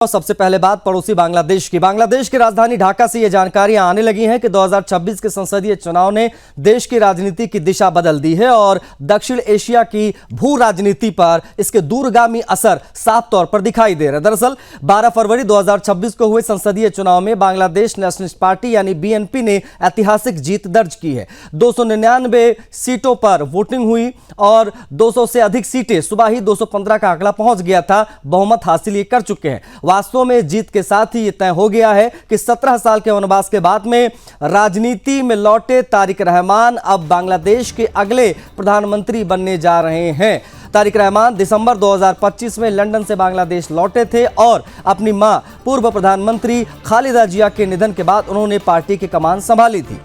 सबसे पहले बात पड़ोसी बांग्लादेश की। बांग्लादेश की राजधानी ढाका से ये जानकारियां आने लगी हैं कि 2026 के संसदीय चुनाव ने देश की राजनीति की दिशा बदल दी है और दक्षिण एशिया की भू राजनीति पर इसके दूरगामी असर साफ तौर पर दिखाई दे रहा है। दरअसल 12 फरवरी 2026 को हुए संसदीय चुनाव में बांग्लादेश नेशनलिस्ट पार्टी यानी बीएनपी ने ऐतिहासिक जीत दर्ज की है। 299 सीटों पर वोटिंग हुई और 200 से अधिक सीटें, सुबह ही 215 का आंकड़ा पहुंच गया था। बहुमत हासिल ये कर चुके हैं। वास्तव में जीत के साथ ही यह तय हो गया है कि 17 साल के वनवास के बाद में राजनीति में लौटे तारिक रहमान अब बांग्लादेश के अगले प्रधानमंत्री बनने जा रहे हैं। तारिक रहमान दिसंबर 2025 में लंदन से बांग्लादेश लौटे थे और अपनी मां पूर्व प्रधानमंत्री खालिदा जिया के निधन के बाद उन्होंने पार्टी की कमान संभाली थी।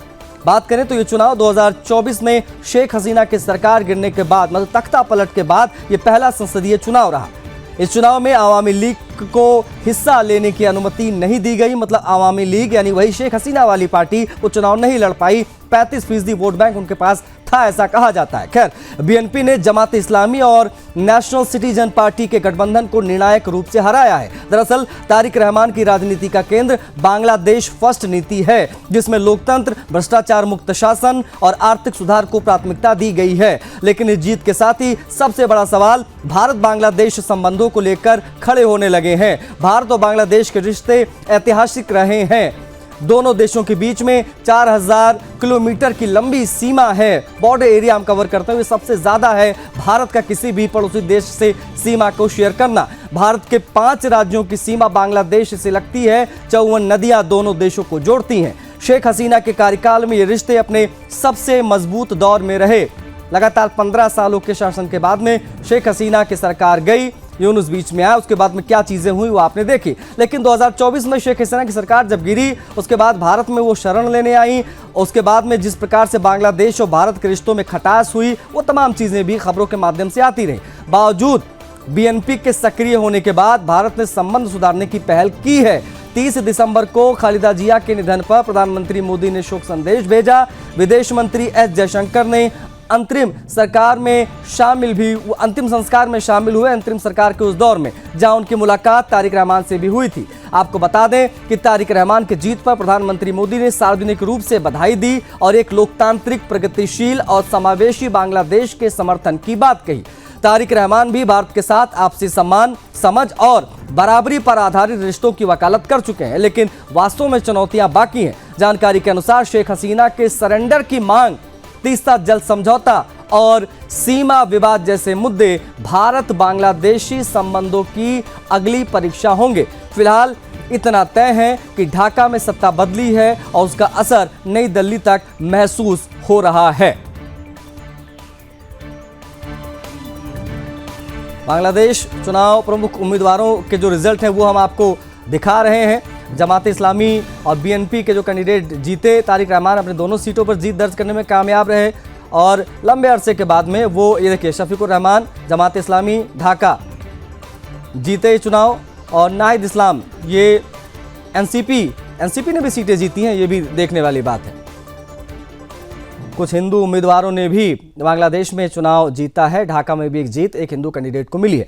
बात करें तो ये चुनाव 2024 में शेख हसीना की सरकार गिरने के बाद, मतलब तख्ता पलट के बाद, यह पहला संसदीय चुनाव रहा। इस चुनाव में आवामी लीग को हिस्सा लेने की अनुमति नहीं दी गई, मतलब आवामी लीग यानी वही शेख हसीना वाली पार्टी वो चुनाव नहीं लड़ पाई। 35% वोट बैंक उनके पास था, ऐसा कहा जाता है। खैर, बीएनपी ने जमात इस्लामी और नेशनल सिटीजन पार्टी के गठबंधन को निर्णायक रूप से हराया है। दरअसल तारिक रहमान की राजनीति का केंद्र बांग्लादेश फर्स्ट नीति है, जिसमें लोकतंत्र, भ्रष्टाचार मुक्त शासन और आर्थिक सुधार को प्राथमिकता दी गई है। लेकिन इस जीत के साथ ही सबसे बड़ा सवाल भारत बांग्लादेश संबंधों को लेकर खड़े होने लगे हैं। भारत और बांग्लादेश के रिश्ते ऐतिहासिक रहे हैं। दोनों देशों के बीच में 4000 किलोमीटर की लंबी सीमा है। बॉर्डर एरिया हम कवर करते हुए सबसे ज्यादा है भारत का किसी भी पड़ोसी देश से सीमा को शेयर करना। भारत के 5 राज्यों की सीमा बांग्लादेश से लगती है। 54 नदियां दोनों देशों को जोड़ती हैं। शेख हसीना के कार्यकाल में ये रिश्ते अपने सबसे मजबूत दौर में रहे। लगातार 15 सालों के शासन के बाद में शेख हसीना की सरकार गई, यूनुस बीच में आया, उसके बाद में क्या चीजें हुई वो आपने देखी। लेकिन 2024 में शेख हसीना की सरकार जब गिरी, उसके बाद भारत में वो शरण लेने आई। उसके बाद में जिस प्रकार से बांग्लादेश और भारत के रिश्तों में खटास हुई, वो तमाम चीजें भी खबरों के माध्यम से आती रही। बावजूद बीएनपी के सक्रिय होने के बाद भारत ने संबंध सुधारने की पहल की है। 30 दिसंबर को खालिदा जिया के निधन पर प्रधानमंत्री मोदी ने शोक संदेश भेजा। विदेश मंत्री एस जयशंकर ने अंतरिम सरकार में शामिल भी, वो अंतिम संस्कार में शामिल हुए अंतरिम सरकार के उस दौर में, जहां उनकी मुलाकात तारिक रहमान से भी हुई थी। आपको बता दें कि तारिक रहमान की जीत पर प्रधानमंत्री मोदी ने सार्वजनिक रूप से बधाई दी और एक लोकतांत्रिक, प्रगतिशील और समावेशी बांग्लादेश के समर्थन की बात कही। तारिक रहमान भी भारत के साथ आपसी सम्मान, समझ और बराबरी पर आधारित रिश्तों की वकालत कर चुके हैं। लेकिन वास्तव में चुनौतियां बाकी हैं। जानकारी के अनुसार शेख हसीना के सरेंडर की मांग, तीस्ता जल समझौता और सीमा विवाद जैसे मुद्दे भारत बांग्लादेशी संबंधों की अगली परीक्षा होंगे। फिलहाल इतना तय है कि ढाका में सत्ता बदली है और उसका असर नई दिल्ली तक महसूस हो रहा है। बांग्लादेश चुनाव प्रमुख उम्मीदवारों के जो रिजल्ट हैं वो हम आपको दिखा रहे हैं। जमात इस्लामी और बीएनपी के जो कैंडिडेट जीते, तारिक रहमान अपने दोनों सीटों पर जीत दर्ज करने में कामयाब रहे और लंबे अरसे के बाद में वो, ये देखिए, शफीकुर रहमान जमात इस्लामी ढाका जीते चुनाव और नाहिद इस्लाम ये एनसीपी ने भी सीटें जीती हैं। ये भी देखने वाली बात है। कुछ हिंदू उम्मीदवारों ने भी बांग्लादेश में चुनाव जीता है। ढाका में भी एक जीत एक हिंदू कैंडिडेट को मिली है।